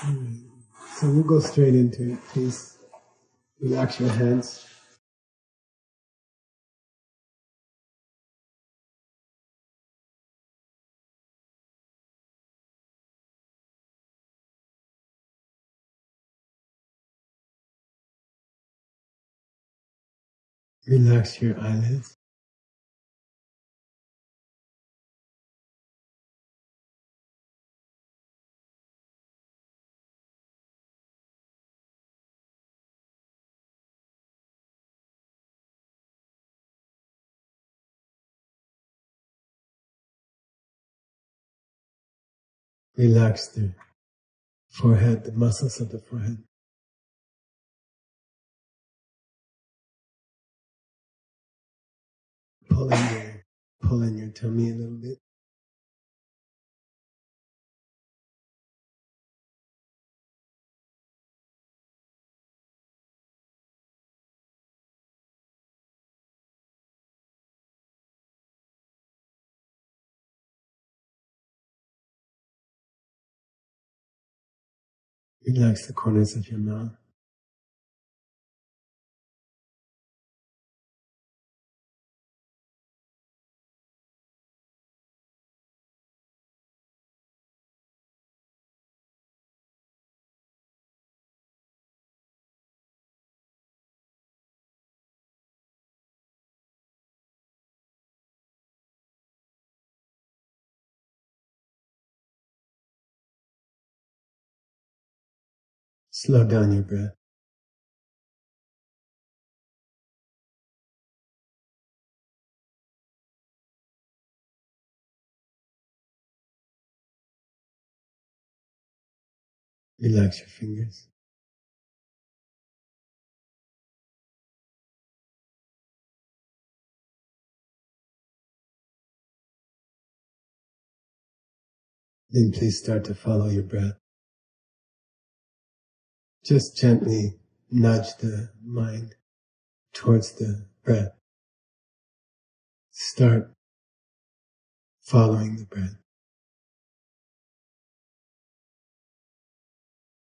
Alright. So we'll go straight into it. Please relax your hands. Relax your eyelids. Relax the forehead, the muscles of the forehead. Pull in your tummy a little bit. Relax the corners of your mouth. Slow down your breath. Relax your fingers. Then please start to follow your breath. Just gently nudge the mind towards the breath. Start following the breath.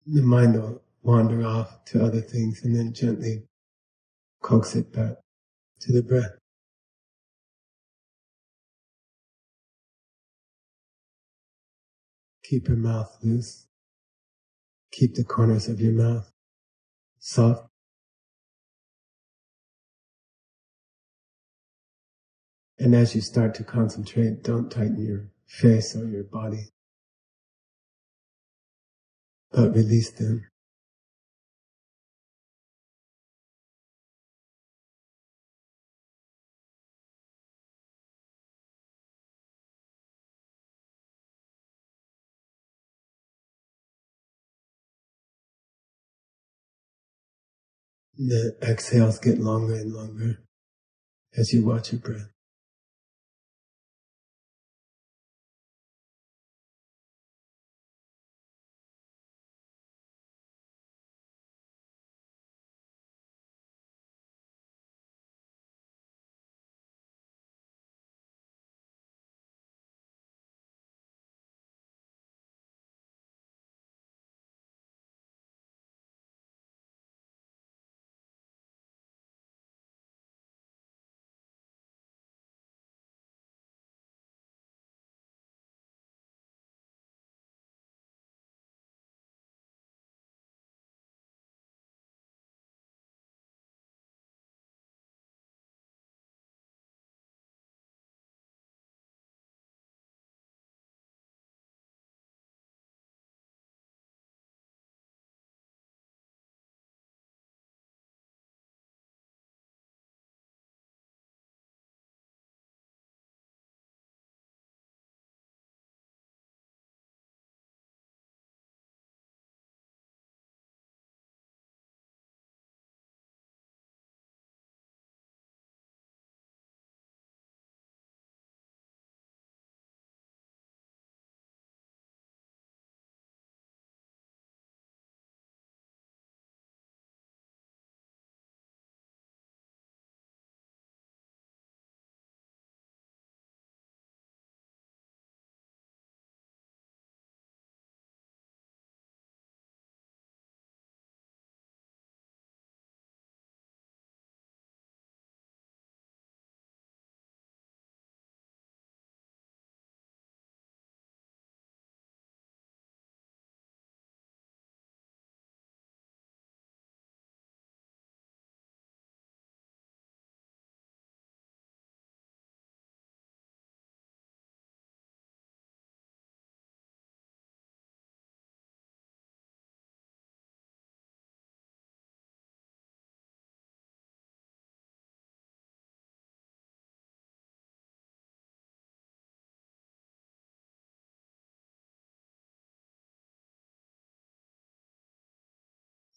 The mind will wander off to other things and then gently coax it back to the breath. Keep your mouth loose. Keep the corners of your mouth soft. And as you start to concentrate, don't tighten your face or your body, but release them. The exhales get longer and longer as you watch your breath.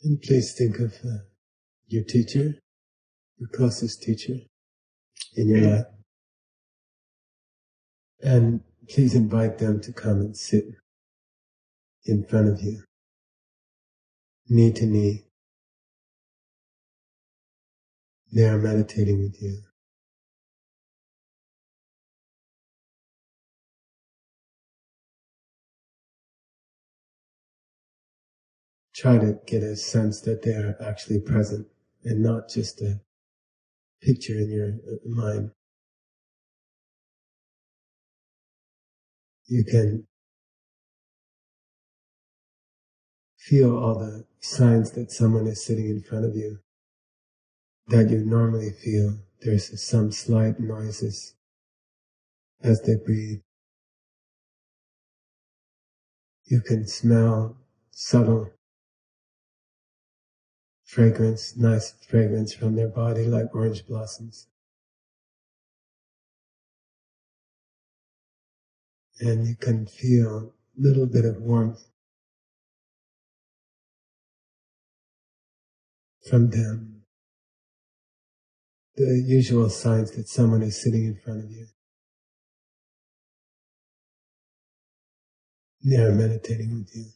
And please think of your teacher, your closest teacher in your life. And please invite them to come and sit in front of you, knee to knee. They are meditating with you. Try to get a sense that they are actually present and not just a picture in your mind. You can feel all the signs that someone is sitting in front of you that you normally feel. There's some slight noises as they breathe. You can smell subtle fragrance, nice fragrance from their body like orange blossoms. And you can feel a little bit of warmth from them. The usual signs that someone is sitting in front of you. They are meditating with you.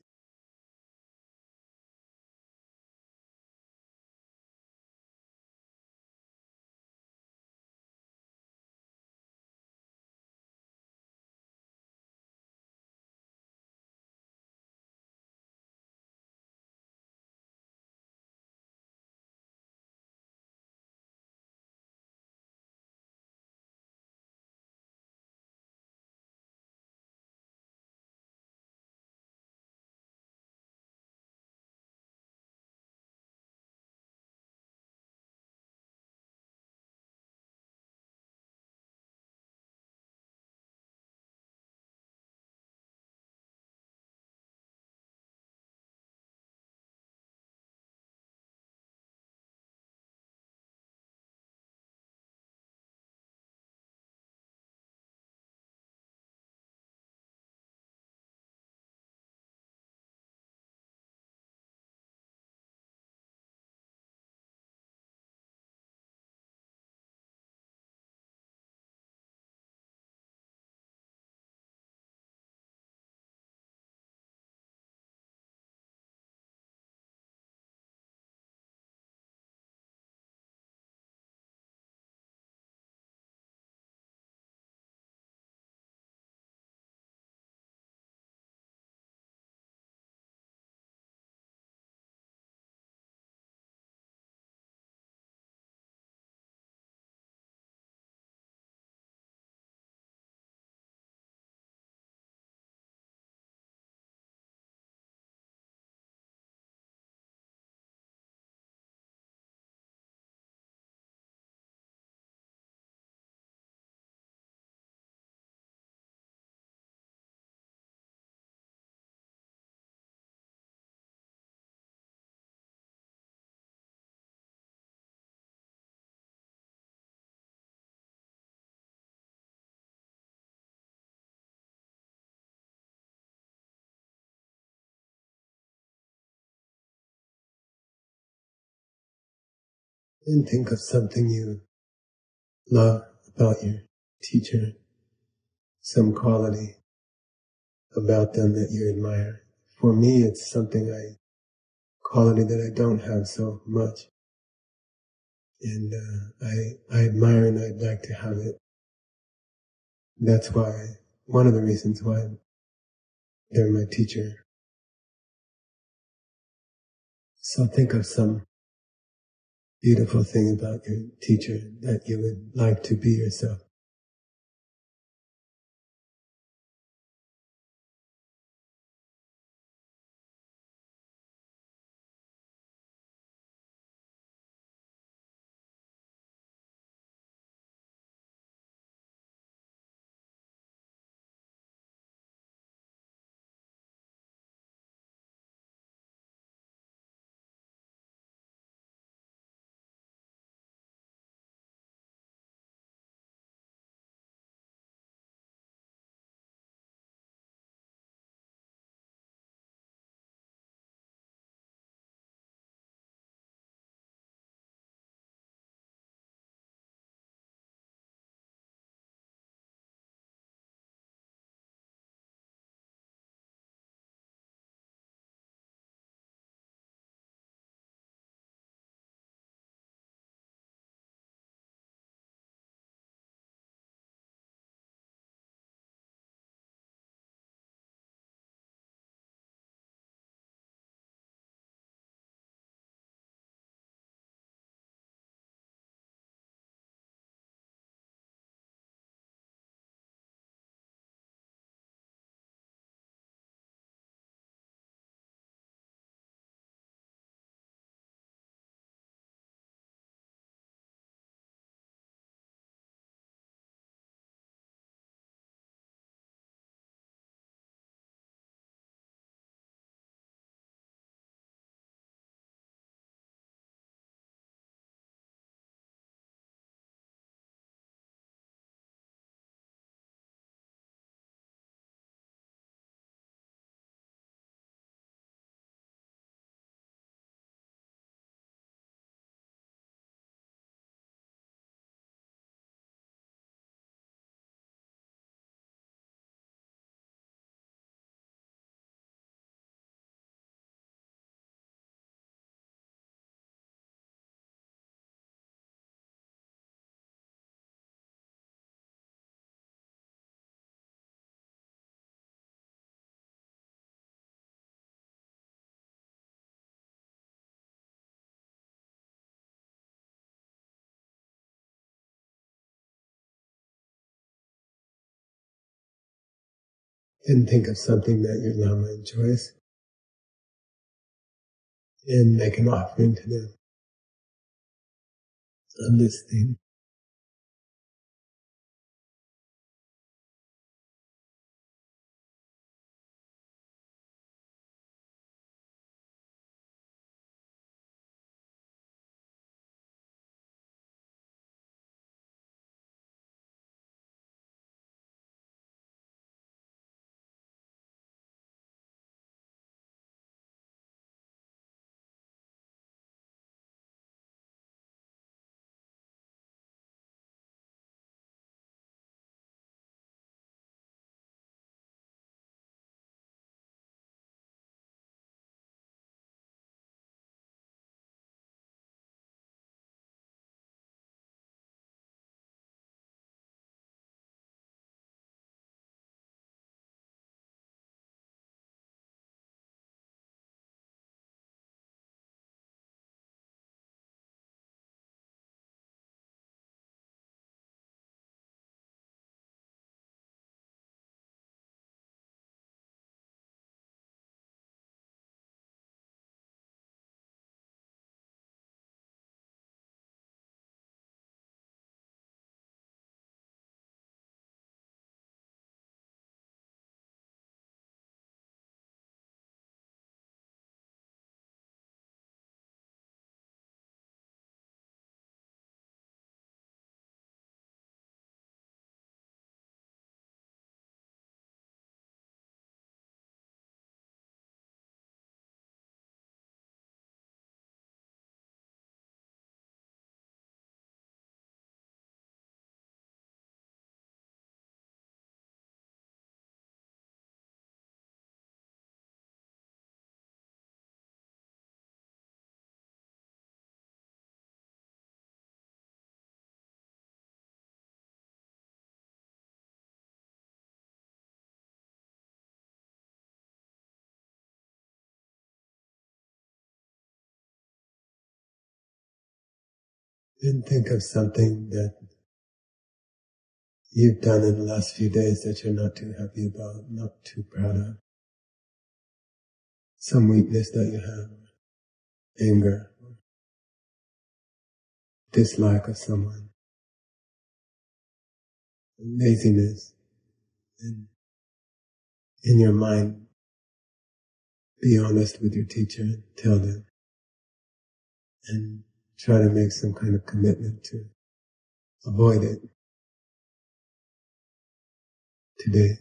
And think of something you love about your teacher, some quality about them that you admire. For me, it's quality that I don't have so much. And I admire and I'd like to have it. That's one of the reasons why they're my teacher. So think of some beautiful thing about your teacher that you would like to be yourself. and think of something that your Lama enjoys and make an offering to them on this theme. And think of something that you've done in the last few days that you're not too happy about, not too proud of. Some weakness that you have, anger, dislike of someone, laziness. And in your mind, be honest with your teacher and tell them. And try to make some kind of commitment to avoid it today.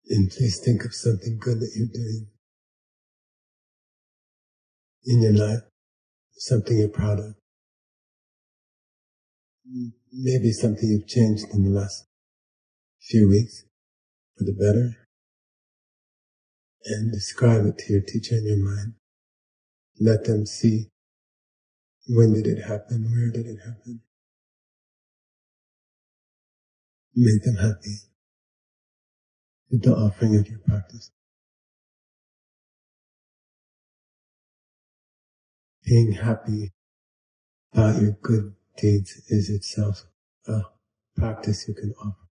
And please think of something good that you're doing in your life, something you're proud of. Maybe something you've changed in the last few weeks for the better. And describe it to your teacher in your mind. Let them see, when did it happen, where did it happen. Make them happy with the offering of your practice. Being happy about your good deeds is itself a practice you can offer.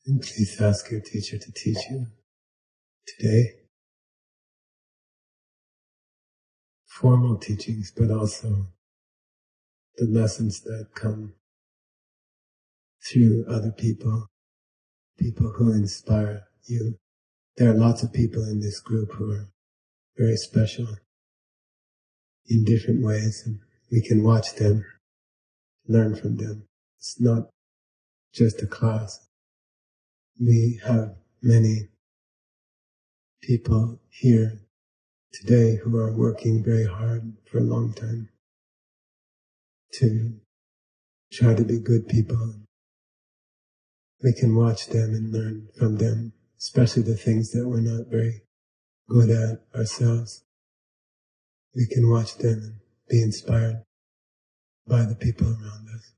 And please ask your teacher to teach you today formal teachings, but also the lessons that come through other people, people who inspire you. There are lots of people in this group who are very special in different ways, and we can watch them, learn from them. It's not just a class. We have many people here today who are working very hard for a long time to try to be good people. We can watch them and learn from them, especially the things that we're not very good at ourselves. we can watch them and be inspired by the people around us.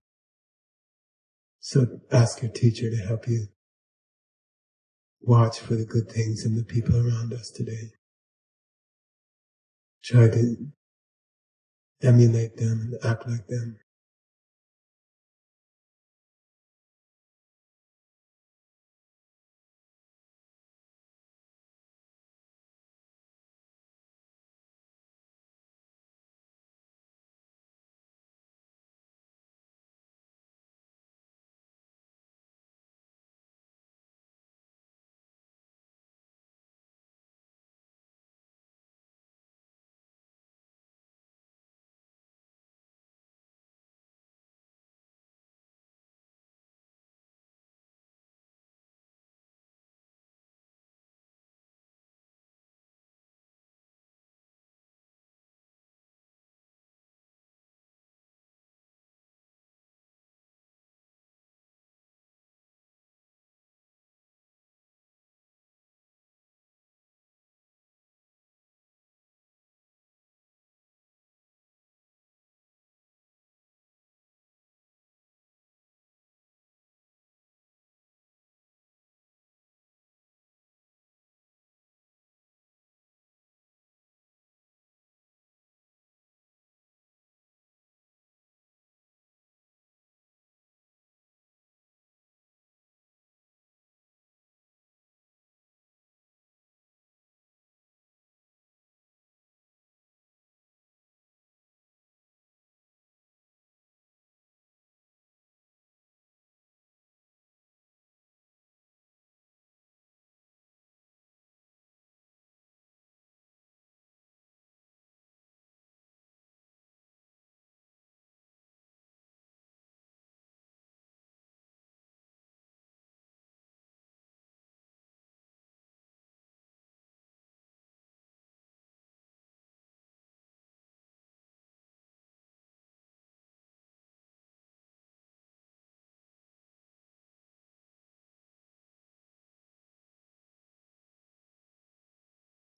So ask your teacher to help you watch for the good things in the people around us today. Try to emulate them and act like them.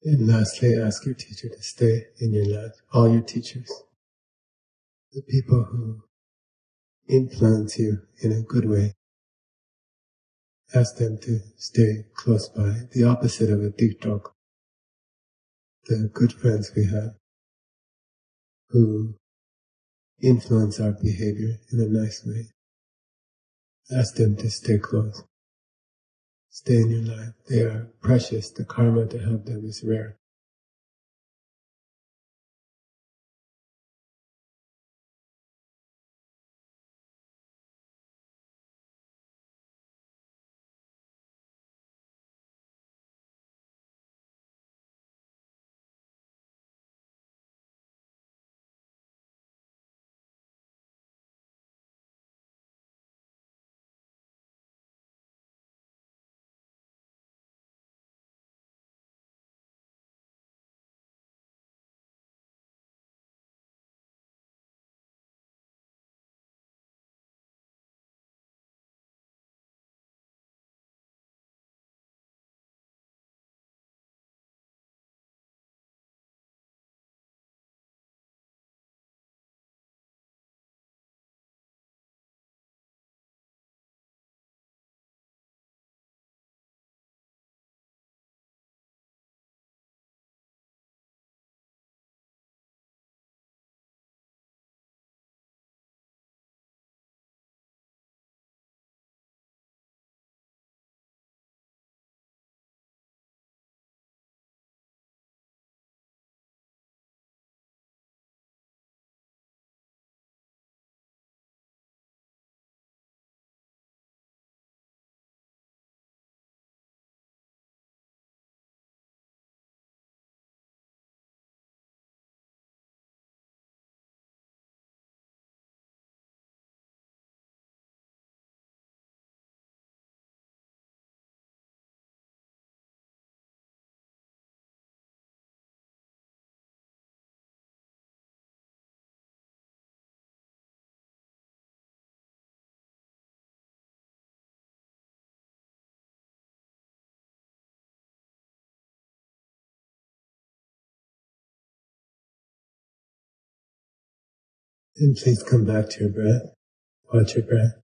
And lastly, ask your teacher to stay in your life, all your teachers, the people who influence you in a good way. Ask them to stay close by, the opposite of a tiktok, the good friends we have who influence our behavior in a nice way. Ask them to stay close. Stay in your life. They are precious. The karma to have them is rare. And please come back to your breath. Watch your breath.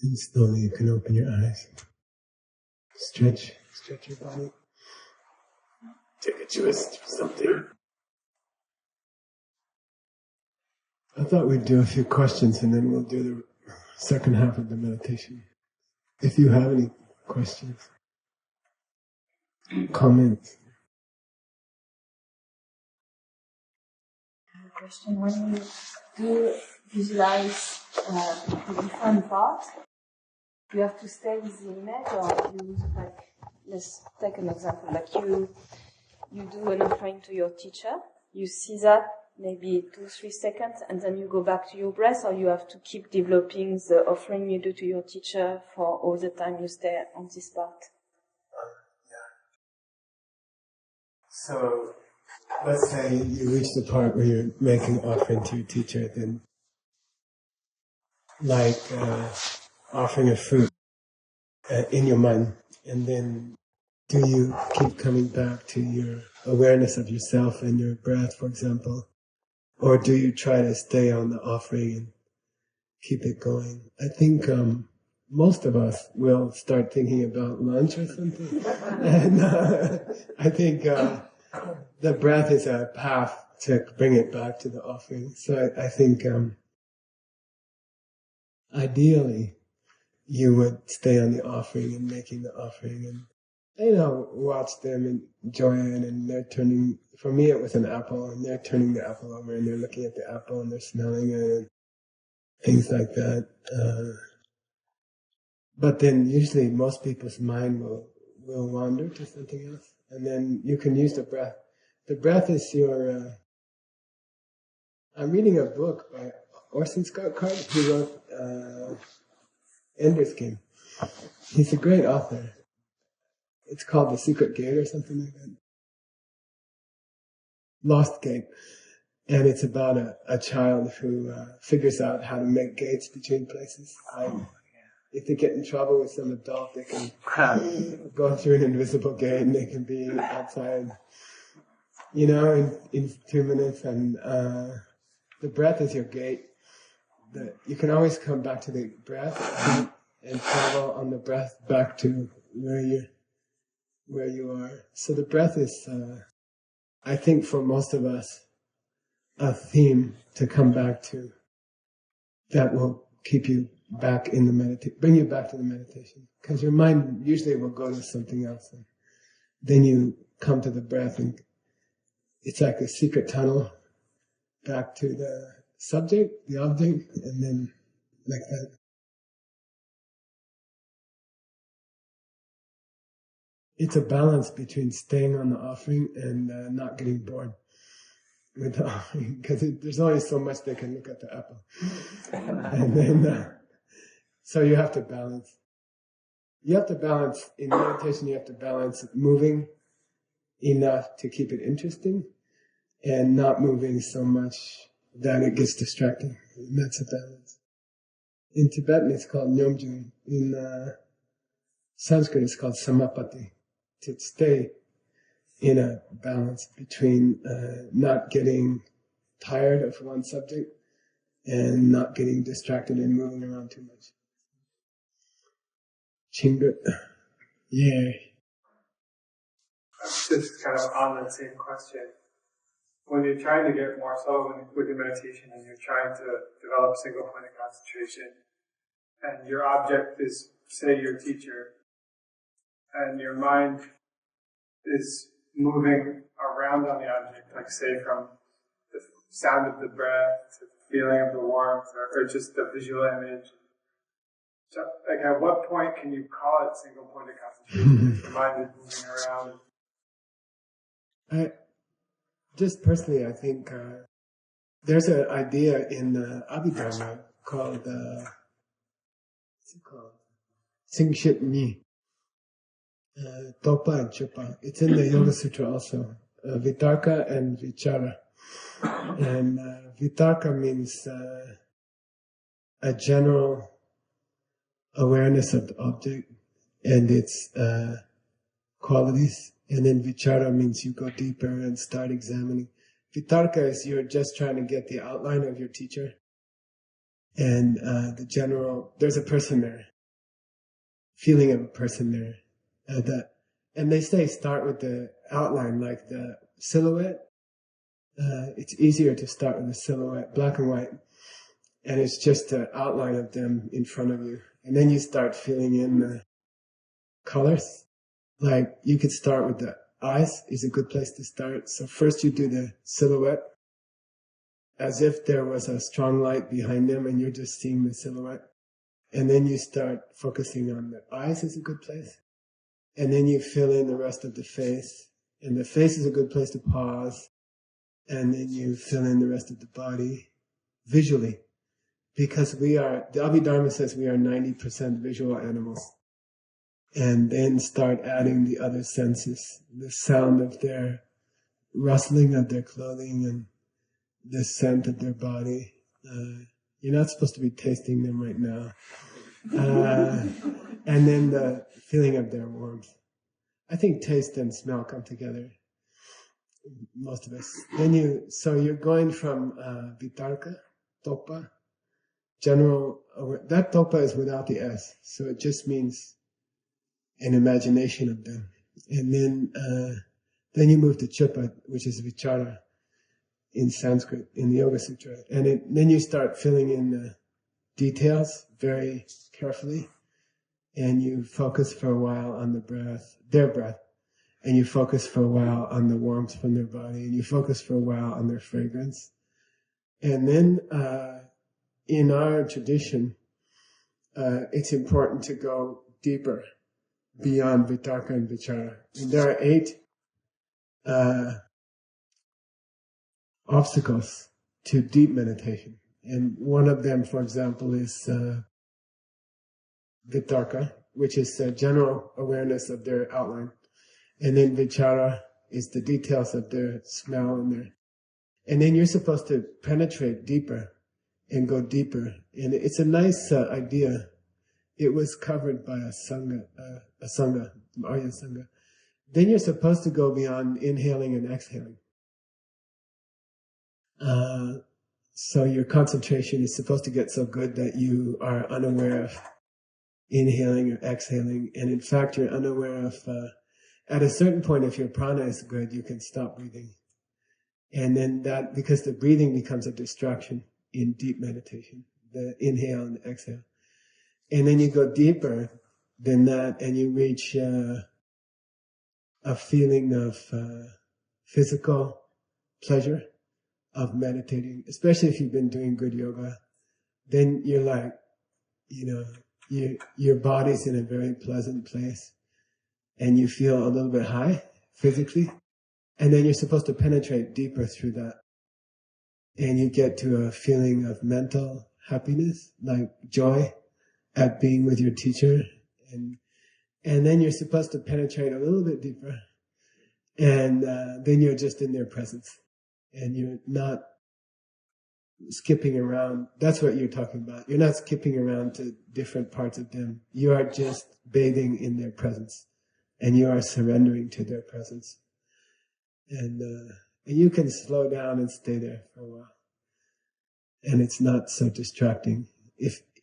And slowly you can open your eyes. Stretch your body. Take a twist or something. I thought we'd do a few questions and then we'll do the second half of the meditation. If you have any questions, comments. Question: when you do visualize the different parts, you have to stay with the image, or you let's take an example. Like you do an offering to your teacher, you see that maybe 2-3 seconds, and then you go back to your breath, or you have to keep developing the offering you do to your teacher for all the time you stay on this part. So, let's say you reach the part where you're making offering to your teacher, then like offering a fruit in your mind, and then do you keep coming back to your awareness of yourself and your breath, for example, or do you try to stay on the offering and keep it going? I think most of us will start thinking about lunch or something, and I think the breath is a path to bring it back to the offering. So I think ideally you would stay on the offering and making the offering and, watch them enjoy it, and they're turning, for me it was an apple, and they're turning the apple over and they're looking at the apple and they're smelling it and things like that. But then usually most people's mind will wander to something else, and then you can use the breath. The breath is your... I'm reading a book by Orson Scott Card, who wrote Ender's Game. He's a great author. It's called The Secret Gate or something like that. Lost Gate. And it's about a child who figures out how to make gates between places. If they get in trouble with some adult, they can go through an invisible gate and they can be outside, in 2 minutes. And the breath is your gate. You can always come back to the breath and travel on the breath back to where you are. So the breath is, I think for most of us, a theme to come back to that will keep you back in the meditation, bring you back to the meditation. Because your mind usually will go to something else. And then you come to the breath and it's like a secret tunnel back to the subject, the object, and then like that. It's a balance between staying on the offering and not getting bored with the offering, because there's only so much they can look at the apple. And then, so you have to balance. You have to balance, in meditation you have to balance moving enough to keep it interesting and not moving so much that it gets distracting. And that's a balance. In Tibetan it's called Nyomjung. In Sanskrit it's called Samapatti. To stay in a balance between not getting tired of one subject and not getting distracted and moving around too much. Chingut. Yeah. Just kind of on that same question. When you're trying to get more subtle with your meditation and you're trying to develop single point of concentration, and your object is, say, your teacher, and your mind is moving around on the object, like say from the sound of the breath to the feeling of the warmth, or just the visual image. So, like, at what point can you call it single-pointed concentration if the mind is moving around? Just personally, I think there's an idea in Abhidharma called what's it called? Singship Mi, Topa and Chupa. It's in the Yoga Sutra also. Vitarka and Vichara. And Vitarka means a general awareness of the object and its qualities. And then Vichara means you go deeper and start examining. Vitarka is you're just trying to get the outline of your teacher. And the general, there's a person there, feeling of a person there. And they say start with the outline, like the silhouette. It's easier to start with the silhouette, black and white. And it's just the outline of them in front of you. And then you start filling in the colors. Like you could start with the eyes is a good place to start. So first you do the silhouette as if there was a strong light behind them and you're just seeing the silhouette. And then you start focusing on the eyes is a good place. And then you fill in the rest of the face. And the face is a good place to pause. And then you fill in the rest of the body visually. Because the Abhidharma says we are 90% visual animals. And then start adding the other senses, the sound of their rustling of their clothing and the scent of their body. You're not supposed to be tasting them right now. And then the feeling of their warmth. I think taste and smell come together, most of us. So you're going from Vitarka, Topa, general, that Topa is without the S, so it just means an imagination of them. And then you move to Chupa, which is Vichara in Sanskrit, in the Yoga Sutra. And then you start filling in the details very carefully. And you focus for a while on the breath, their breath. And you focus for a while on the warmth from their body. And you focus for a while on their fragrance. And then in our tradition, it's important to go deeper beyond Vitarka and Vichara. And there are 8 obstacles to deep meditation. And one of them, for example, is Vitarka, which is general awareness of their outline. And then Vichara is the details of their smell and then you're supposed to penetrate deeper and go deeper. And it's a nice idea. It was covered by a sangha, Arya Sangha. Then you're supposed to go beyond inhaling and exhaling. So your concentration is supposed to get so good that you are unaware of inhaling or exhaling. And in fact, you're unaware of, at a certain point, if your prana is good, you can stop breathing. And then because the breathing becomes a distraction in deep meditation, the inhale and the exhale. And then you go deeper than that and you reach a feeling of physical pleasure of meditating, especially if you've been doing good yoga. Then you're like, your body's in a very pleasant place and you feel a little bit high physically. And then you're supposed to penetrate deeper through that. And you get to a feeling of mental happiness, like joy at being with your teacher. And then you're supposed to penetrate a little bit deeper. And then you're just in their presence. And you're not skipping around. That's what you're talking about. You're not skipping around to different parts of them. You are just bathing in their presence. And you are surrendering to their presence. And you can slow down and stay there for a while. And it's not so distracting.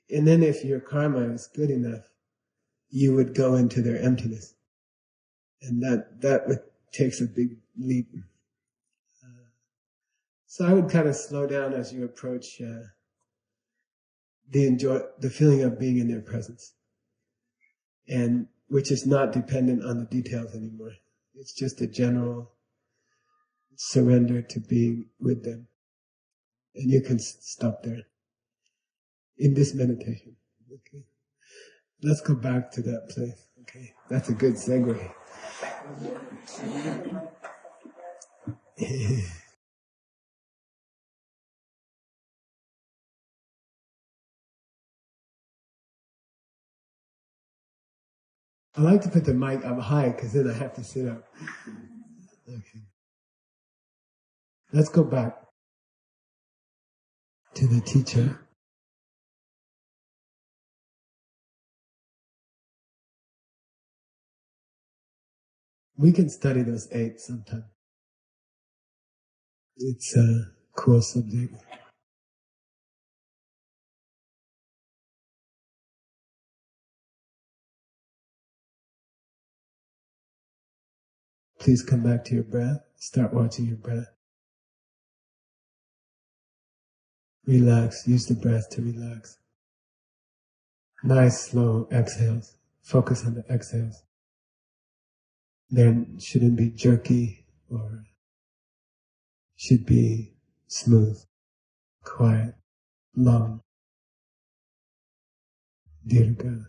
And then if your karma is good enough, you would go into their emptiness. And that takes a big leap. So I would kind of slow down as you approach the feeling of being in their presence. And which is not dependent on the details anymore. It's just a general surrender to being with them. And you can stop there in this meditation. Okay. Let's go back to that place. Okay, that's a good segue. I like to put the mic up high because then I have to sit up. Okay. Let's go back to the teacher. We can study those 8 sometime. It's a cool subject. Please come back to your breath. Start watching your breath. Relax. Use the breath to relax. Nice, slow exhales. Focus on the exhales. There shouldn't be jerky or should be smooth, quiet, long. Dirga.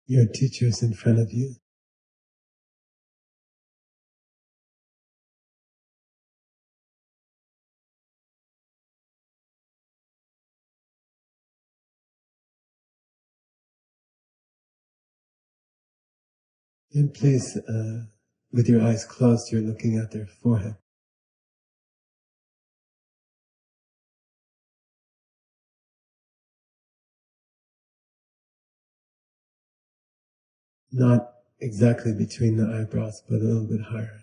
Your teacher is in front of you. And please, with your eyes closed, you're looking at their forehead. Not exactly between the eyebrows, but a little bit higher.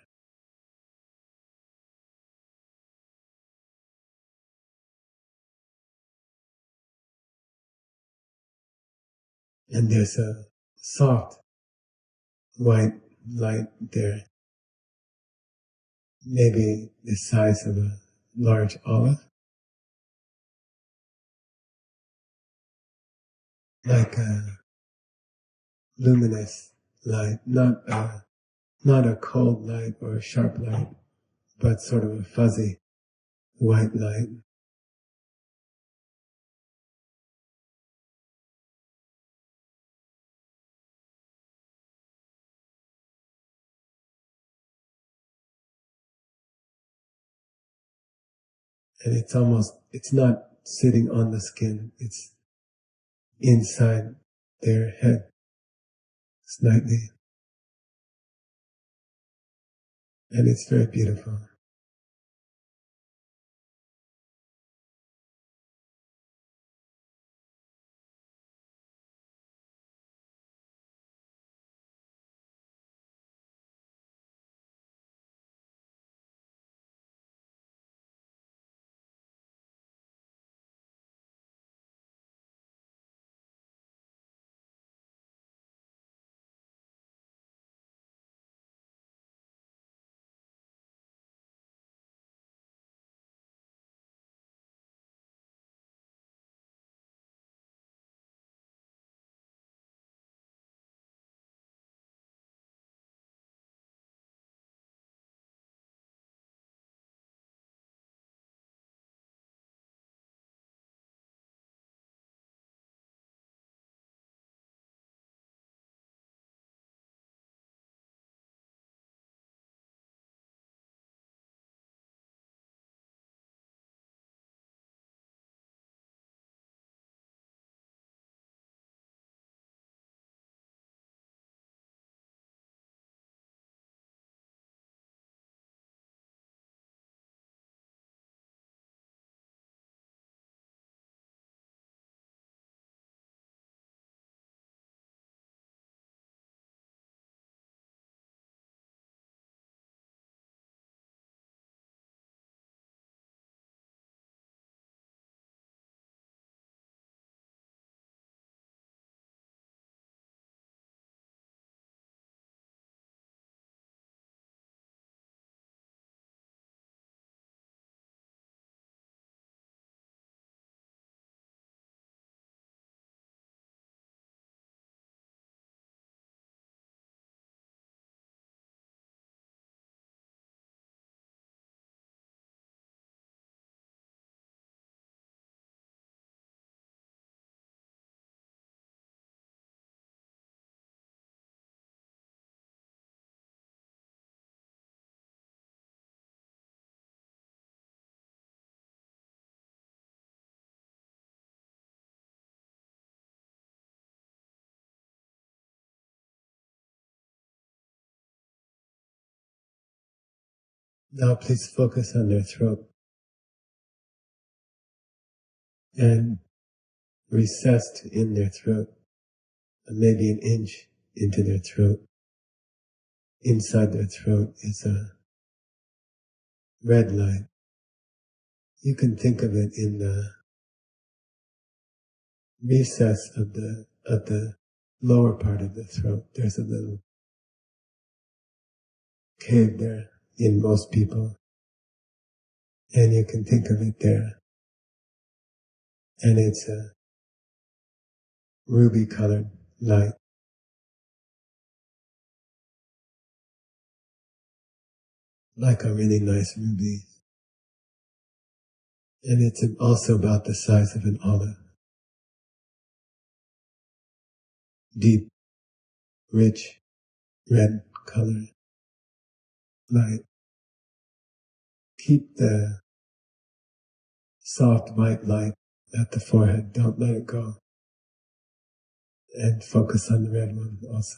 And there's a soft white light there, maybe the size of a large olive, like a luminous light, not a cold light or a sharp light, but sort of a fuzzy white light. And it's not sitting on the skin, it's inside their head slightly. And it's very beautiful. Now please focus on their throat and recessed in their throat, maybe an inch into their throat. Inside their throat is a red light. You can think of it in the recess of the lower part of the throat. There's a little cave there in most people, and you can think of it there. And it's a ruby colored light. Like a really nice ruby. And it's also about the size of an olive. Deep, rich, red color light. Keep the soft white light at the forehead. Don't let it go. And focus on the red one also.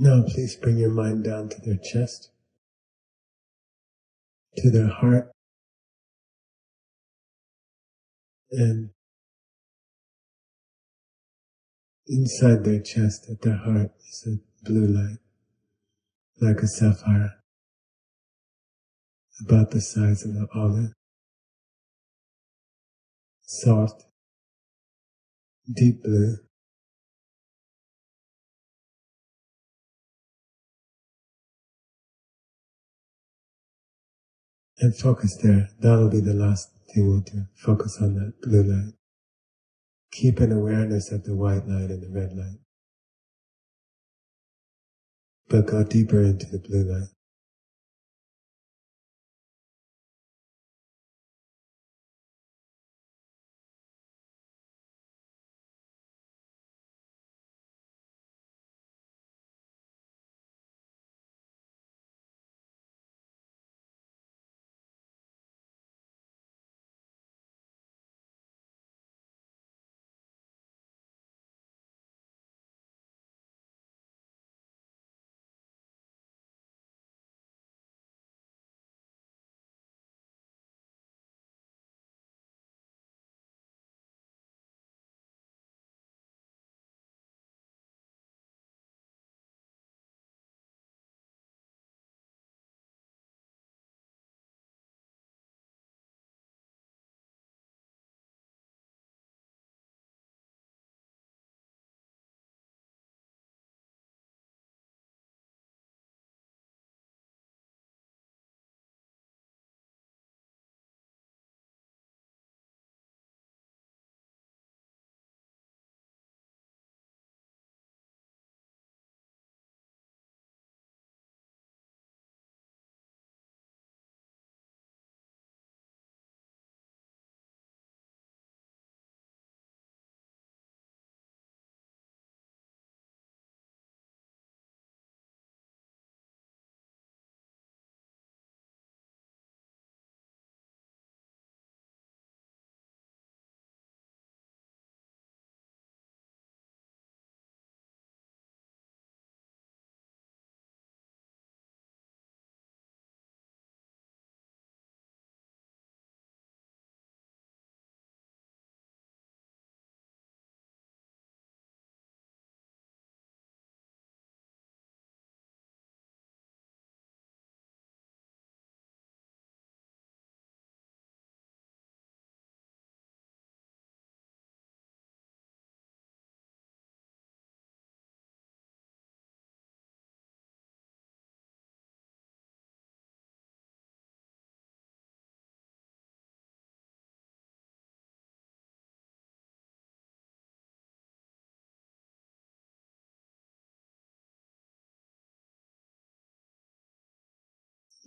Now please bring your mind down to their chest, to their heart, and inside their chest at their heart is a blue light, like a sapphire, about the size of an olive. Soft, deep blue. And focus there. That'll be the last thing we'll do. Focus on that blue light. Keep an awareness of the white light and the red light. But go deeper into the blue light.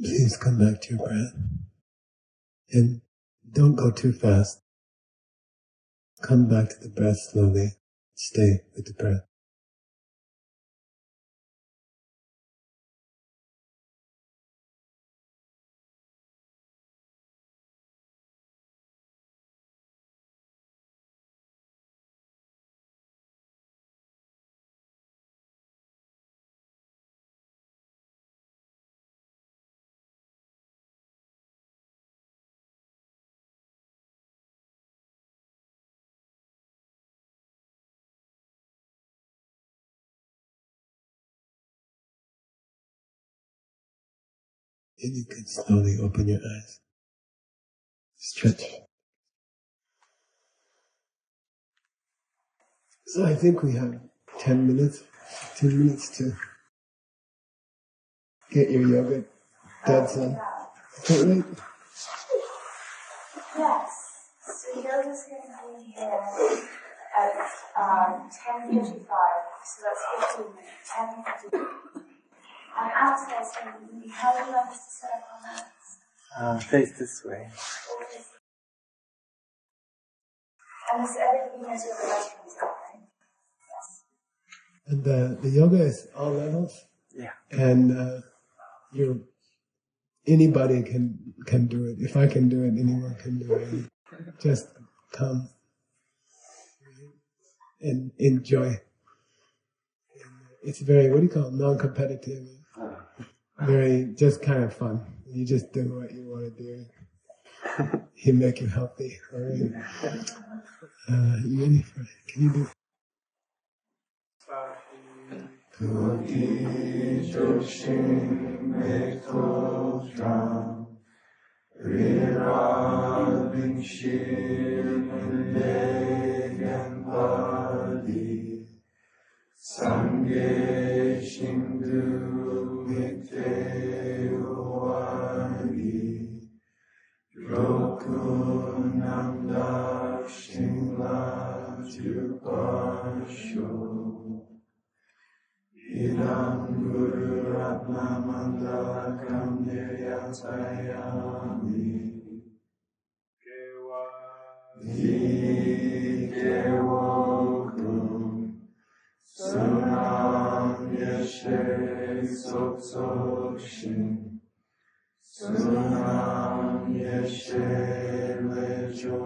Please come back to your breath. And don't go too fast. Come back to the breath slowly. Stay with the breath. And you can slowly open your eyes. Stretch. So I think we have 10 minutes, 15 minutes to get your yoga done. Is that right? Yes. So yoga's going to be here at 10:55. So that's 15 minutes. 10:55. And after that's going to be, how do you like us to set up our mats? Face this way. And this everything has your directions, right? Yes. And the yoga is all levels. Yeah. And anybody can do it. If I can do it, anyone can do it. Just come and enjoy. It's very, what do you call it, non-competitive. Very, just kind of fun. You just do what you want to do. He make you healthy. All right. You ready for it? Can you do it? Koti Joshin Mekotam Riraving Shim Legan Padi Sange Shindu Mite Wadi Roku Namda Shingla Jupasho Idam Guru Ratna Mandalakam Niryatayami Kevokum Sunam Yeshe Soksokshin Sunam Yeshe Lejo